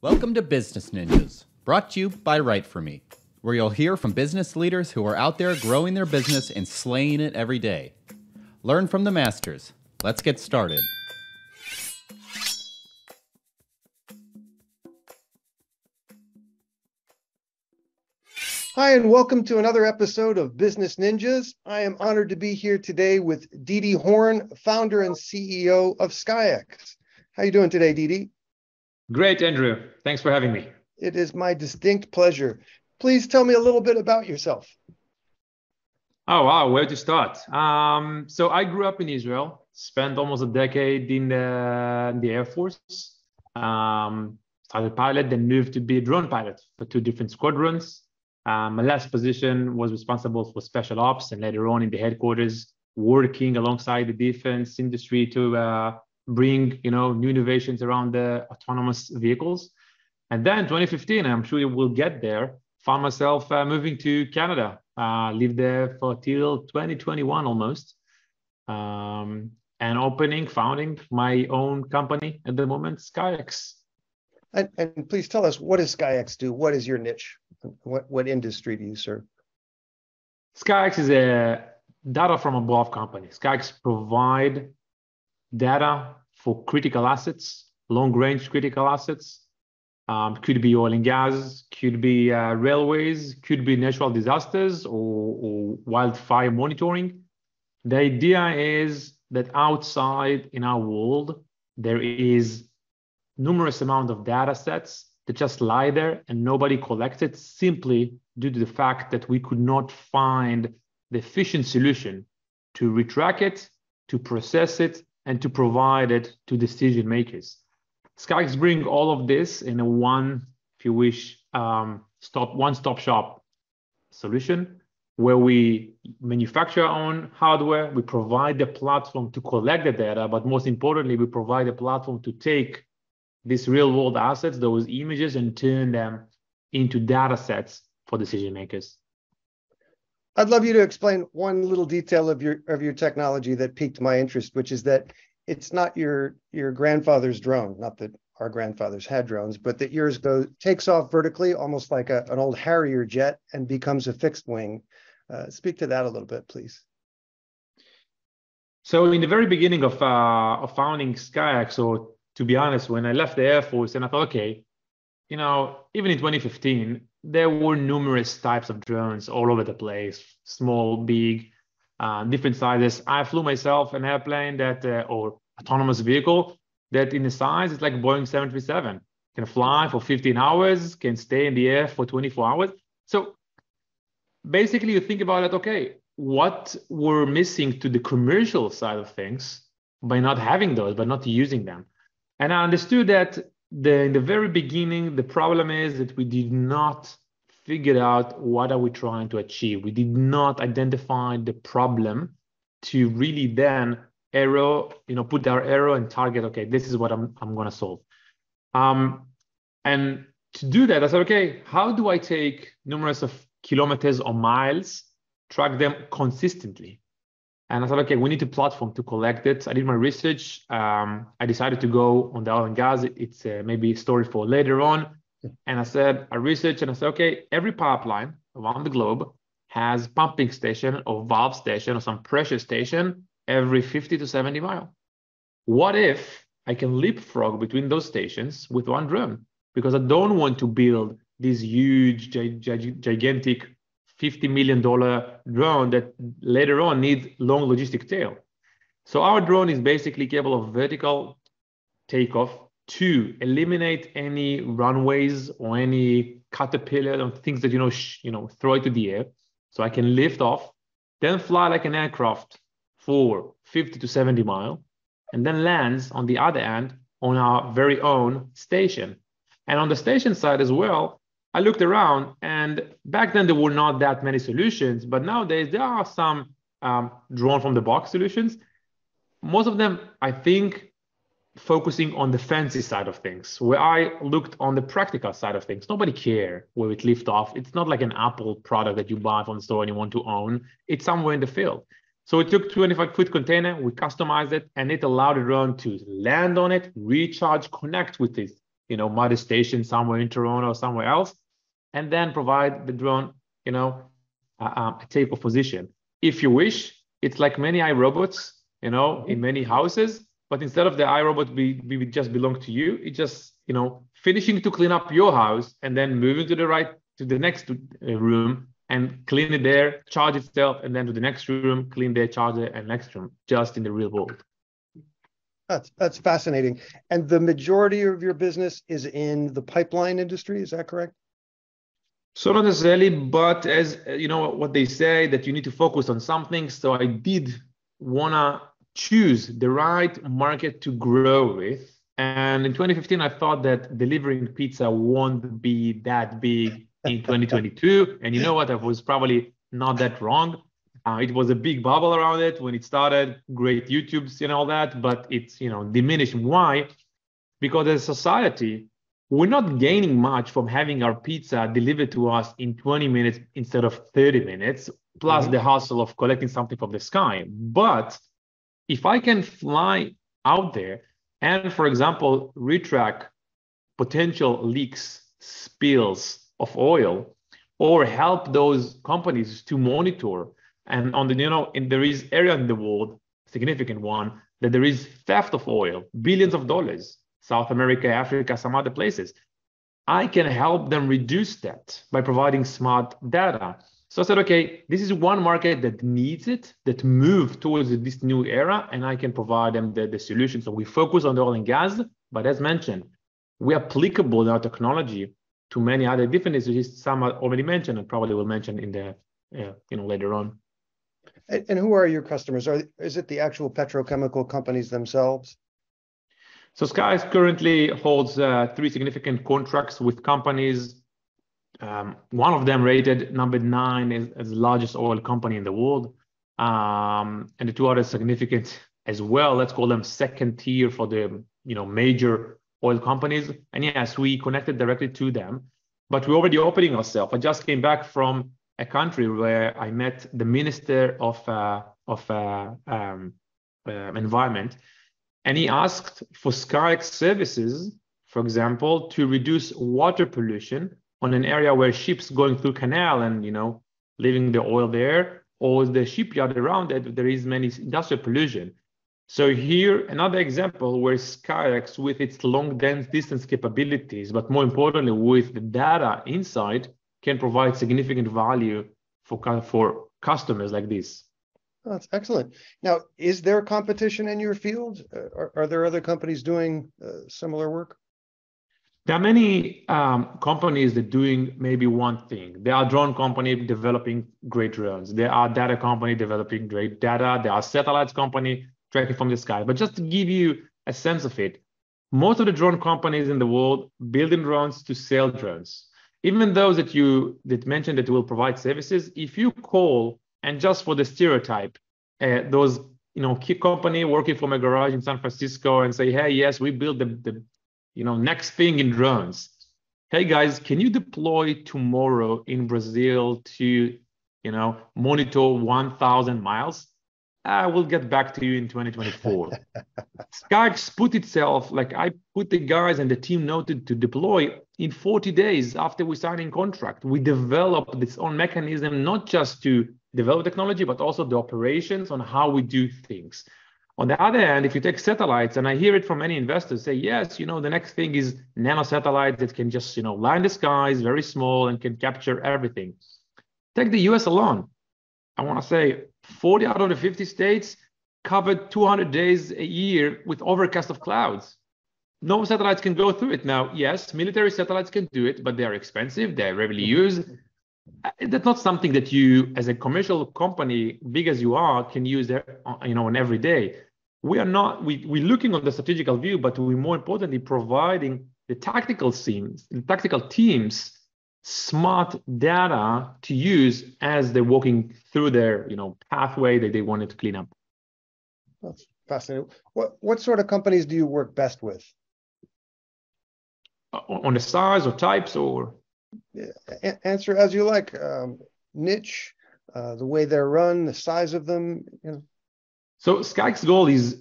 Welcome to Business Ninjas, brought to you by WriteForMe, where you'll hear from business leaders who are out there growing their business and slaying it every day. Learn from the masters. Let's get started. Hi, and welcome to another episode of Business Ninjas. I am honored to be here today with Didi Horn, founder and CEO of SkyX. How are you doing today, Didi? Great, Andrew. Thanks for having me. It is my distinct pleasure. Please tell me a little bit about yourself. Oh, wow. Where to start? So I grew up in Israel, spent almost a decade in the Air Force. Started pilot, then moved to be a drone pilot for two different squadrons. My last position was responsible for special ops and later on in the headquarters, working alongside the defense industry to bring new innovations around the autonomous vehicles. And then 2015, I'm sure you will get there, found myself moving to Canada, lived there for till 2021 almost, and founding my own company at the moment, SkyX. And please tell us, what does SkyX do? What is your niche? What industry do you serve? SkyX is a data from above company. SkyX provide data for critical assets, long-range critical assets. Could be oil and gas, could be railways, could be natural disasters or wildfire monitoring. The idea is that outside in our world, there is numerous amount of data sets that just lie there and nobody collects it simply due to the fact that we could not find the efficient solution to retrack it, to process it, and to provide it to decision makers. SkyX bring all of this in a one, if you wish, one-stop shop solution where we manufacture our own hardware, we provide the platform to collect the data, but most importantly, we provide a platform to take these real-world assets, those images, and turn them into data sets for decision makers. I'd love you to explain one little detail of your technology that piqued my interest, which is that it's not your grandfather's drone, not that our grandfathers had drones, but that yours takes off vertically, almost like an old Harrier jet, and becomes a fixed wing. Speak to that a little bit, please. So in the very beginning of founding SkyX, or to be honest, when I left the Air Force and I thought, okay, even in 2015, there were numerous types of drones all over the place, small, big, different sizes. I flew myself an airplane or autonomous vehicle that in the size is like Boeing 737, can fly for 15 hours, can stay in the air for 24 hours. So basically you think about it, okay, what we're missing to the commercial side of things by not having those, by not using them. And I understood that in the very beginning, the problem is that we did not figure out what are we trying to achieve. We did not identify the problem to really then put our arrow and target, okay, this is what I'm going to solve. And to do that, I said, okay, how do I take numerous of kilometers or miles, track them consistently? And I thought, okay, we need a platform to collect it. I did my research. I decided to go on the oil and gas. It's maybe a story for later on. And I researched and I said, okay, every pipeline around the globe has pumping station or valve station or some pressure station every 50 to 70 miles. What if I can leapfrog between those stations with one drone? Because I don't want to build this huge, gigantic $50 million drone that later on needs long logistic tail. So our drone is basically capable of vertical takeoff to eliminate any runways or any caterpillar or things that throw it to the air. So I can lift off, then fly like an aircraft for 50 to 70 miles, and then lands on the other end on our very own station. And on the station side as well, I looked around, and back then there were not that many solutions, but nowadays there are some drone from the box solutions. Most of them, I think, focusing on the fancy side of things, where I looked on the practical side of things. Nobody cares where it lift off. It's not like an Apple product that you buy from the store and you want to own. It's somewhere in the field. So we took 25-foot container, we customized it, and it allowed the drone to land on it, recharge, connect with it modest station somewhere in Toronto or somewhere else, and then provide the drone, a tape of position. If you wish, it's like many iRobots, in many houses, but instead of the iRobot be just belong to you, it just, finishing to clean up your house and then moving to the next room and clean it there, charge itself, and then to the next room, clean there, charge it, and next room, just in the real world. That's fascinating. And the majority of your business is in the pipeline industry, is that correct? So not necessarily, but as what they say, that you need to focus on something. So I did wanna choose the right market to grow with. And in 2015, I thought that delivering pizza won't be that big in 2022. And you know what? I was probably not that wrong. It was a big bubble around it when it started, great YouTubes and all that, but it's diminished. Why? Because as a society, we're not gaining much from having our pizza delivered to us in 20 minutes instead of 30 minutes, plus the hassle of collecting something from the sky. But if I can fly out there and, for example, retrack potential leaks, spills of oil, or help those companies to monitor, and there is area in the world, significant one, that there is theft of oil, billions of dollars, South America, Africa, some other places. I can help them reduce that by providing smart data. So I said, okay, this is one market that needs it, that move towards this new era, and I can provide them the solution. So we focus on the oil and gas, but as mentioned, we are applicable in our technology to many other different industries. Some are already mentioned and probably will mention in the later on. And who are your customers? Is it the actual petrochemical companies themselves? So SkyX currently holds 3 significant contracts with companies. One of them rated number 9 as the largest oil company in the world. And the 2 others significant as well. Let's call them second tier for the major oil companies. And yes, we connected directly to them, but we're already opening ourselves. I just came back from a country where I met the Minister of Environment, and he asked for SkyX services, for example, to reduce water pollution on an area where ships going through canal and leaving the oil there, or the shipyard around it, there is many industrial pollution. So here, another example where SkyX, with its long distance capabilities, but more importantly, with the data inside, can provide significant value for customers like this. Oh, that's excellent. Now, is there competition in your field? Are there other companies doing similar work? There are many companies that doing maybe one thing. There are drone company developing great drones. There are data company developing great data. There are satellites company tracking from the sky. But just to give you a sense of it, most of the drone companies in the world building drones to sell drones. Even those that mentioned that will provide services, if you call and just for the stereotype, those key company working from a garage in San Francisco and say, hey, yes, we build the next thing in drones. Hey guys, can you deploy tomorrow in Brazil to monitor 1,000 miles? I will get back to you in 2024. SkyX put itself, like I put the guys and the team noted to deploy in 40 days after we signed in contract. We developed this own mechanism, not just to develop technology, but also the operations on how we do things. On the other hand, if you take satellites, and I hear it from many investors say, yes, the next thing is nano satellites that can just, line the skies, very small and can capture everything. Take the US alone. I want to say 40 out of the 50 states covered 200 days a year with overcast of clouds. No satellites can go through it. Now, yes, military satellites can do it, but they are expensive. They're rarely used. That's not something that you, as a commercial company, big as you are, can use on every day. We are not, we're looking on the strategical view, but we're more importantly providing the tactical teams smart data to use as they're walking through their pathway that they wanted to clean up. That's fascinating. What sort of companies do you work best with? On the size or types or? Yeah, answer as you like. Niche, the way they're run, the size of them. So SkyX goal is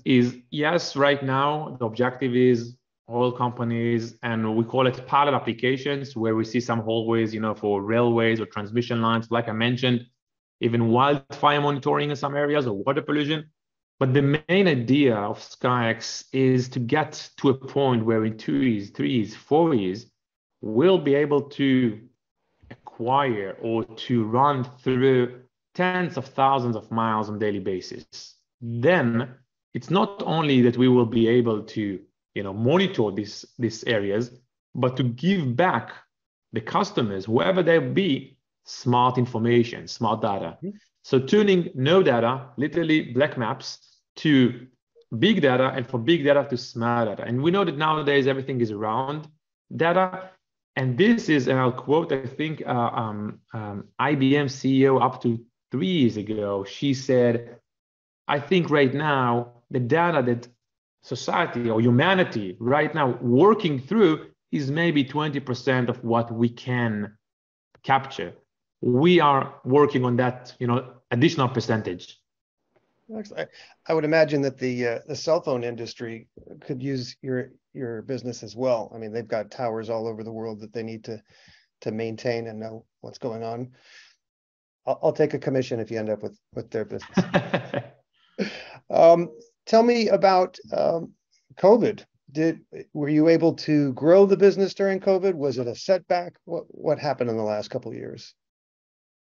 yes, right now the objective is oil companies, and we call it pilot applications, where we see some hallways, for railways or transmission lines, like I mentioned, even wildfire monitoring in some areas or water pollution. But the main idea of SkyX is to get to a point where in 2 years, 3 years, 4 years, we'll be able to acquire or to run through tens of thousands of miles on a daily basis. Then it's not only that we will be able to monitor these areas, but to give back the customers, whoever they be, smart information, smart data. Mm-hmm. So turning no data, literally black maps, to big data, and from big data to smart data. And we know that nowadays everything is around data. And this is, and I'll quote, I think IBM CEO up to 3 years ago, she said, I think right now the data that society or humanity right now working through is maybe 20% of what we can capture. We are working on that, additional percentage. I would imagine that the cell phone industry could use your business as well. I mean, they've got towers all over the world that they need to maintain and know what's going on. I'll take a commission if you end up with their business. Tell me about COVID. Were you able to grow the business during COVID? Was it a setback? What happened in the last couple of years?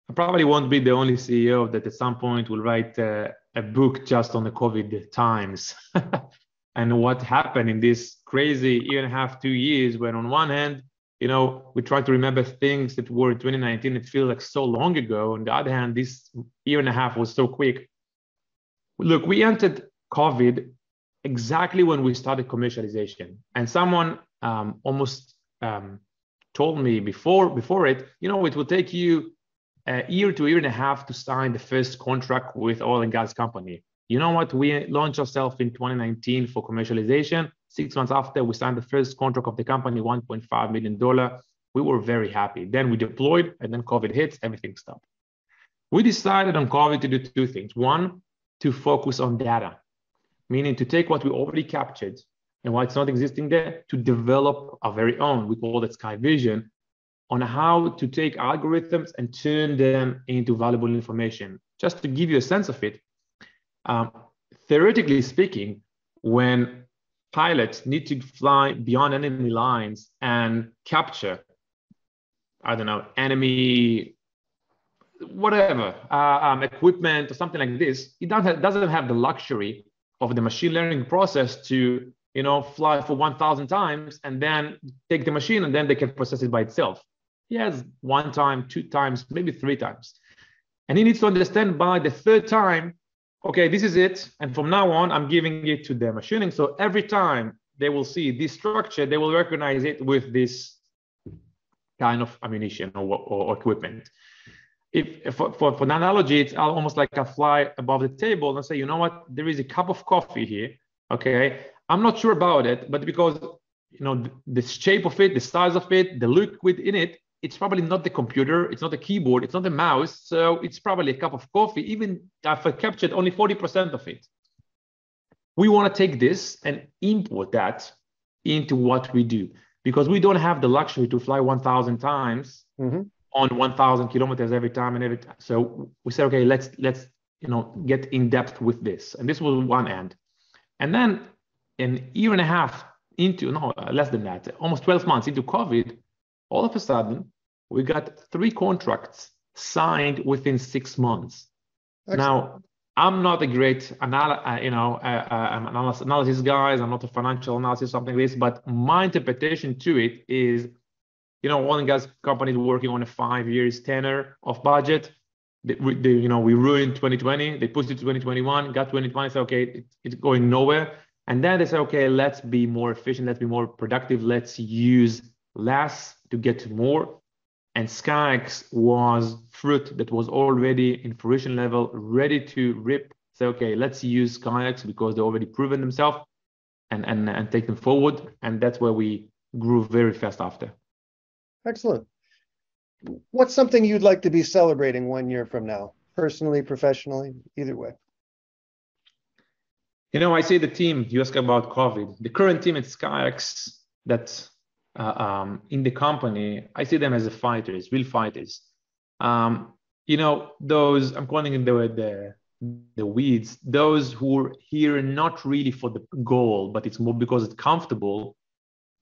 I probably won't be the only CEO that at some point will write a book just on the COVID times and what happened in this crazy 1.5 to 2 years, when on one hand, we try to remember things that were in 2019. It feels like so long ago. On the other hand, this 1.5 years was so quick. Look, we entered COVID exactly when we started commercialization. And someone almost told me before it, it will take you a year to 1.5 years to sign the first contract with oil and gas company. You know what? We launched ourselves in 2019 for commercialization. 6 months after, we signed the first contract of the company, $1.5 million. We were very happy. Then we deployed, and then COVID hits, everything stopped. We decided on COVID to do 2 things. One, to focus on data, meaning to take what we already captured and why it's not existing there, to develop our very own. We call it Sky Vision, on how to take algorithms and turn them into valuable information. Just to give you a sense of it, theoretically speaking, when pilots need to fly beyond enemy lines and capture, enemy, whatever, equipment or something like this, it doesn't have the luxury of the machine learning process to, fly for 1,000 times and then take the machine and then they can process it by itself. He has 1 time, 2 times, maybe 3 times. And he needs to understand by the 3rd time, okay, this is it. And from now on, I'm giving it to the machining. So every time they will see this structure, they will recognize it with this kind of ammunition or equipment. If for an analogy, it's almost like I fly above the table and say, you know what, there is a cup of coffee here. Okay, I'm not sure about it, but because the shape of it, the size of it, the liquid in it, it's probably not the computer, it's not the keyboard, it's not the mouse, so it's probably a cup of coffee, even if I captured only 40% of it. We want to take this and import that into what we do, because we don't have the luxury to fly 1,000 times on 1,000 kilometers every time and every time. So we said, okay, let's get in depth with this. And this was one end. And then 1.5 years into, no, less than that, almost 12 months into COVID, all of a sudden, we got 3 contracts signed within 6 months. Excellent. Now, I'm not a great analysis guy. I'm not a financial analysis, something like this. But my interpretation to it is, oil and gas companies working on a 5 years tenor of budget. We ruined 2020. They pushed it to 2021. Got 2020. Said, okay, it's going nowhere. And then they said, okay, let's be more efficient. Let's be more productive. Let's use less to get to more. And SkyX was fruit that was already in fruition level, ready to rip. Say, okay, let's use SkyX because they already proven themselves and take them forward. And that's where we grew very fast after. Excellent. What's something you'd like to be celebrating 1 year from now? Personally, professionally, either way. I say the team, you ask about COVID, the current team at SkyX that in the company, I see them as fighters, real fighters. Those, I'm calling it the weeds, those who are here not really for the goal, but it's more because it's comfortable,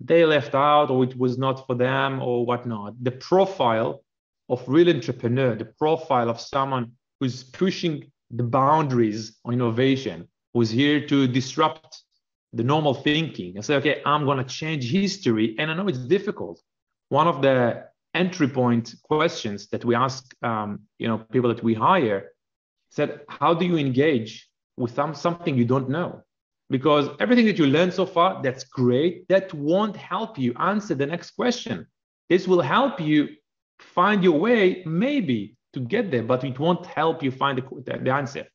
they left out or it was not for them or whatnot. The profile of real entrepreneur, the profile of someone who's pushing the boundaries on innovation, who's here to disrupt the normal thinking and say, okay, I'm going to change history. And I know it's difficult. One of the entry point questions that we ask, people that we hire said, how do you engage with something you don't know? Because everything that you learned so far, that's great. That won't help you answer the next question. This will help you find your way, maybe, to get there, but it won't help you find the answer.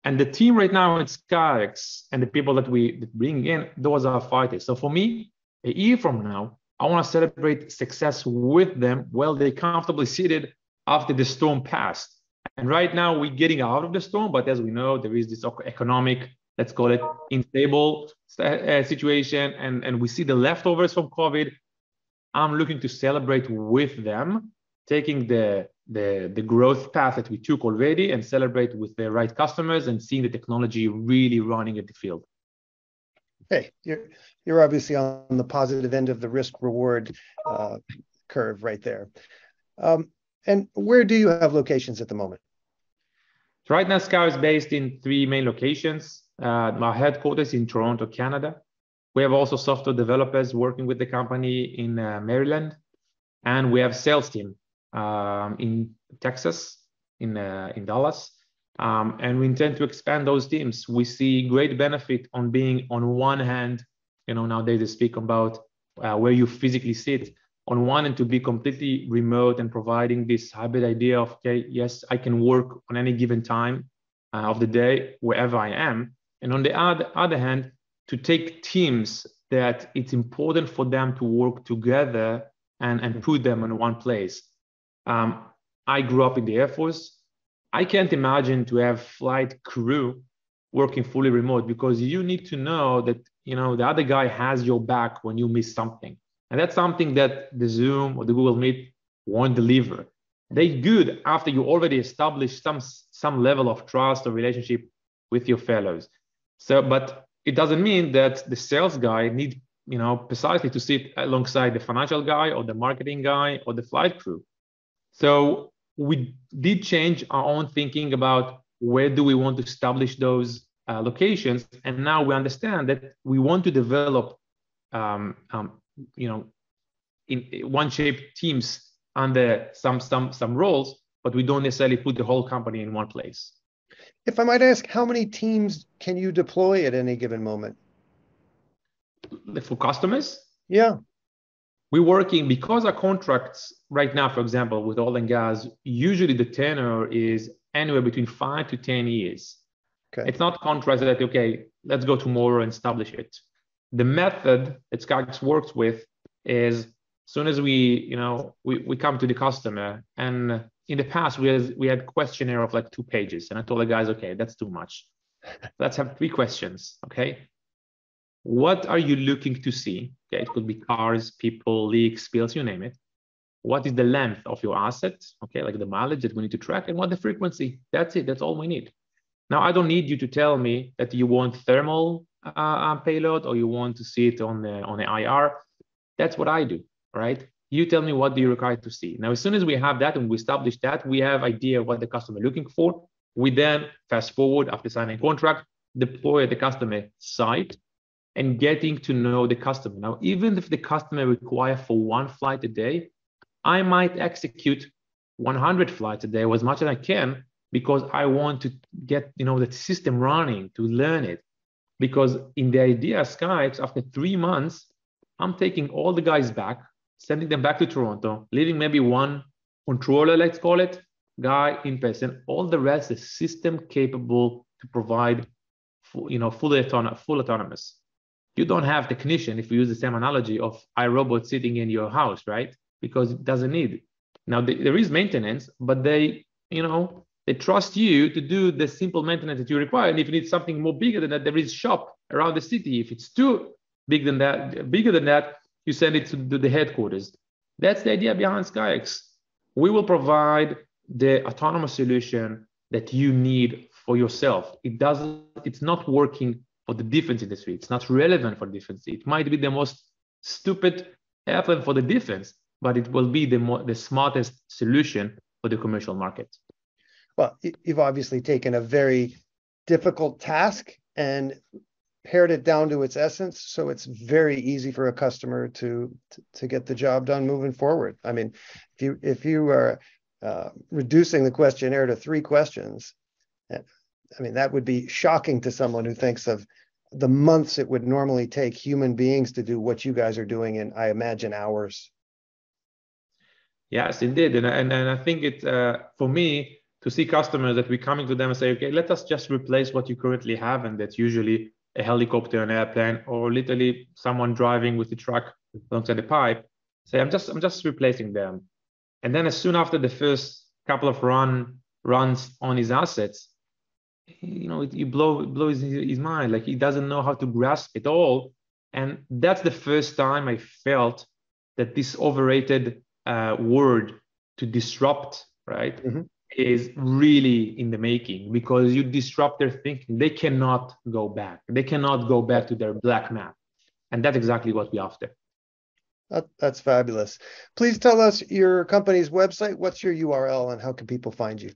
And the team right now at SkyX and the people that we bring in, those are fighters. So for me, a year from now, I want to celebrate success with them while they're comfortably seated after the storm passed. And right now we're getting out of the storm, but as we know, there is this economic, let's call it unstable situation, and we see the leftovers from COVID. I'm looking to celebrate with them, taking the growth path that we took already and celebrate with the right customers and seeing the technology really running at the field. Hey, you're obviously on the positive end of the risk reward curve right there. And where do you have locations at the moment? So right now, Sky is based in 3 main locations. Our headquarters in Toronto, Canada. We have also software developers working with the company in Maryland, and we have sales team in Texas, in Dallas, and we intend to expand those teams. We see great benefit on being on one hand, nowadays they speak about where you physically sit. On one hand, to be completely remote and providing this hybrid idea of, okay, yes, I can work on any given time of the day, wherever I am. And on the other hand, to take teams that it's important for them to work together and put them in one place. I grew up in the Air Force. I can't imagine to have flight crew working fully remote, because you need to know that the other guy has your back when you miss something. And that's something that the Zoom or the Google Meet won't deliver. They're good after you already established some level of trust or relationship with your fellows. So, but it doesn't mean that the sales guy needs, precisely to sit alongside the financial guy or the marketing guy or the flight crew. So we did change our own thinking about where do we want to establish those locations. And now we understand that we want to develop, in one-shaped teams under some roles, but we don't necessarily put the whole company in one place. If I might ask, how many teams can you deploy at any given moment? For customers? Yeah. We're working, because our contracts right now, for example, with oil and gas, usually the tenure is anywhere between 5 to 10 years. Okay. It's not contracts that, okay, let's go tomorrow and establish it. The method that SkyX works with is, as soon as we come to the customer, and in the past we had questionnaire of like 2 pages, and I told the guys, okay, that's too much. Let's have 3 questions. Okay, what are you looking to see? Okay, it could be cars, people, leaks, spills, you name it. What is the length of your asset? Okay, like the mileage that we need to track, and what the frequency. That's it. That's all we need. Now, I don't need you to tell me that you want thermal payload or you want to see it on the IR. That's what I do, right? You tell me what do you require to see. Now, as soon as we have that and we establish that, we have idea of what the customer is looking for. We then fast forward after signing a contract, deploy at the customer site, and getting to know the customer. Now, even if the customer requires for 1 flight a day, I might execute 100 flights a day, or as much as I can, because I want to get the system running, to learn it. Because in the idea SkyX, after 3 months, I'm taking all the guys back, sending them back to Toronto, leaving maybe 1 controller, let's call it, guy in person. All the rest is system capable to provide, full autonomous. You don't have technician, if we use the same analogy of iRobot sitting in your house, right? Because it doesn't need. Now there is maintenance, but they They trust you to do the simple maintenance that you require. And if you need something more bigger than that, there is shop around the city. If it's too bigger than that, you send it to the headquarters. That's the idea behind SkyX. We will provide the autonomous solution that you need for yourself. It's not working for the defense industry. It's not relevant for defense. It might be the most stupid airplane for the defense, but it will be the smartest solution for the commercial market. Well, you've obviously taken a very difficult task and pared it down to its essence, so it's very easy for a customer to get the job done moving forward. I mean, if you are reducing the questionnaire to 3 questions, I mean, that would be shocking to someone who thinks of the months it would normally take human beings to do what you guys are doing in, I imagine, hours. Yes, indeed. And I think it, for me, to see customers that we're coming to them and say, okay, let us just replace what you currently have. And that's usually a helicopter, an airplane, or literally someone driving with the truck alongside the pipe. Say, I'm just replacing them. And then as soon after the first couple of runs on his assets, you blow his mind. Like, he doesn't know how to grasp it all. And that's the first time I felt that this overrated word to disrupt, right, is really in the making, because you disrupt their thinking. They cannot go back. They cannot go back to their black map. And that's exactly what we're after. That's fabulous. Please tell us your company's website. What's your URL and how can people find you?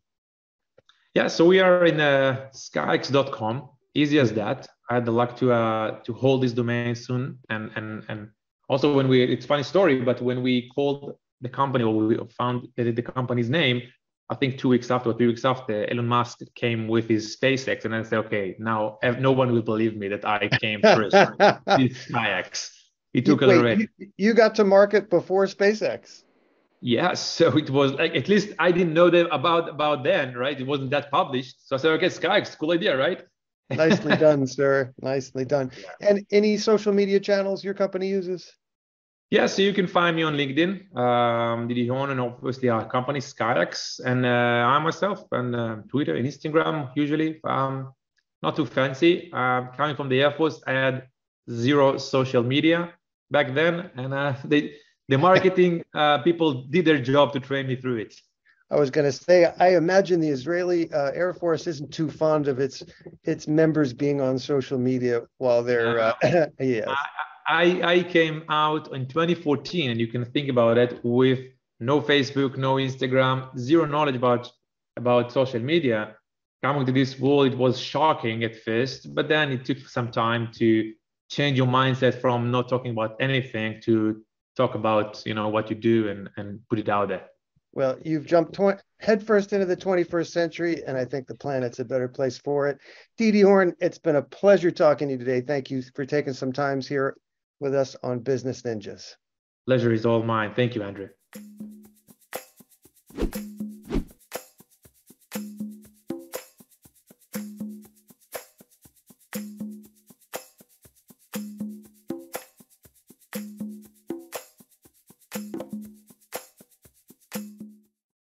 Yeah, so we are in skyx.com. Easy as that. I had the luck to hold this domain soon. And also it's a funny story, but when we called the company, or we found the company's name, I think 2 weeks after or 3 weeks after, Elon Musk came with his SpaceX, and then I said, okay, now no one will believe me that I came first. It's SkyX. He took it already. You got to market before SpaceX. Yes, so it was like, at least I didn't know them about then, right? It wasn't that published. So I said, okay, SkyX, cool idea, right? Nicely done, sir. Nicely done. Yeah. And any social media channels your company uses? Yeah, so you can find me on LinkedIn, Didi Horn, and obviously our company SkyX, and I myself on Twitter and Instagram usually. Not too fancy. Coming from the Air Force, I had 0 social media back then, and the marketing people did their job to train me through it. I was going to say, I imagine the Israeli Air Force isn't too fond of its members being on social media while they're yes. I came out in 2014, and you can think about it, with no Facebook, no Instagram, 0 knowledge about social media. Coming to this world, it was shocking at first, but then it took some time to change your mindset from not talking about anything to talk about what you do and put it out there. Well, you've jumped headfirst into the 21st century, and I think the planet's a better place for it. Didi Horn, it's been a pleasure talking to you today. Thank you for taking some time here with us on Business Ninjas. Pleasure is all mine. Thank you, Andrew.